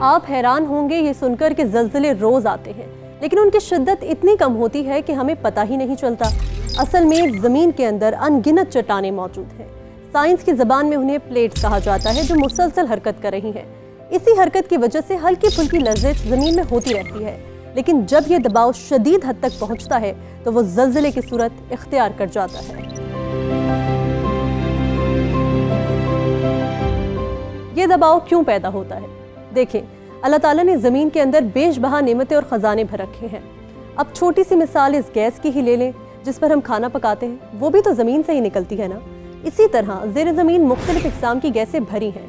آپ حیران ہوں گے یہ سن کر کہ زلزلے روز آتے ہیں، لیکن ان کی شدت اتنی کم ہوتی ہے کہ ہمیں پتہ ہی نہیں چلتا۔ اصل میں زمین کے اندر ان گنت چٹانیں موجود ہیں۔ سائنس کی زبان میں انہیں پلیٹس کہا جاتا ہے، جو مسلسل حرکت کر رہی ہیں۔ اسی حرکت کی وجہ سے ہلکی پھلکی لرزش زمین میں ہوتی رہتی ہے، لیکن جب یہ دباؤ شدید حد تک پہنچتا ہے تو وہ زلزلے کی صورت اختیار کر جاتا ہے۔ یہ دباؤ کیوں پیدا ہوتا ہے؟ دیکھیں، اللہ تعالیٰ نے زمین کے اندر بیش بہا نعمتیں اور خزانے بھر رکھے ہیں۔ اب چھوٹی سی مثال اس گیس کی ہی لے لیں جس پر ہم کھانا پکاتے ہیں، وہ بھی تو زمین سے ہی نکلتی ہے نا۔ اسی طرح زیر زمین مختلف اقسام کی گیسیں بھری ہیں۔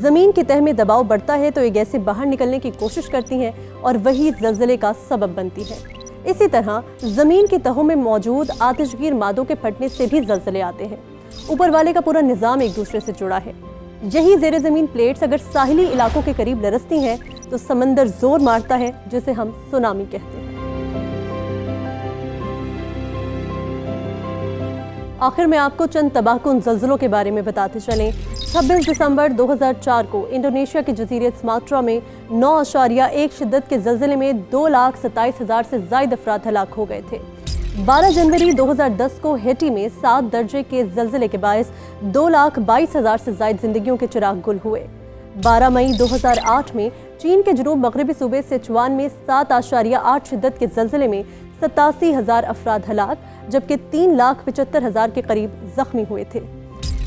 زمین کی تہہ میں دباؤ بڑھتا ہے تو یہ گیسیں باہر نکلنے کی کوشش کرتی ہیں اور وہی زلزلے کا سبب بنتی ہے۔ اسی طرح زمین کی تہوں میں موجود آتش گیر مادوں کے پھٹنے سے بھی زلزلے آتے ہیں۔ اوپر والے کا پورا نظام ایک دوسرے سے جڑا ہے۔ یہی زیر زمین پلیٹس اگر ساحلی علاقوں کے قریب لرزتی ہیں تو سمندر زور مارتا ہے، جسے ہم سونامی کہتے ہیں۔ آخر میں آپ کو چند تباہ کن زلزلوں کے بارے میں بتاتے چلیں۔ 26 دسمبر 2004 کو انڈونیشیا کے جزیرے سماترا میں 9.1 شدت کے زلزلے میں 2,27,000 سے زائد افراد ہلاک ہو گئے تھے۔ 12 جنوری 2010 کو ہیٹی میں 7 درجے کے زلزلے کے باعث 2,22,000 سے زائد زندگیوں کے چراغ گل ہوئے۔ 12 مئی 2008 میں چین کے جنوب مغربی صوبے سچوان میں 7.8 شدت کے زلزلے میں 87,000 افراد ہلاک، جبکہ 3,75,000 کے قریب زخمی ہوئے تھے۔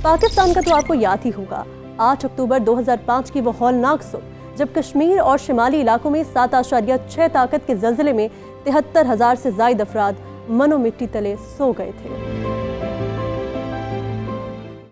پاکستان کا تو آپ کو یاد ہی ہوگا، 8 اکتوبر 2005 کی وہ ہولناک صبح جب کشمیر اور شمالی علاقوں میں 7.6 طاقت کے زلزلے میں 73,000 سے زائد افراد منو مٹی تلے سو گئے تھے۔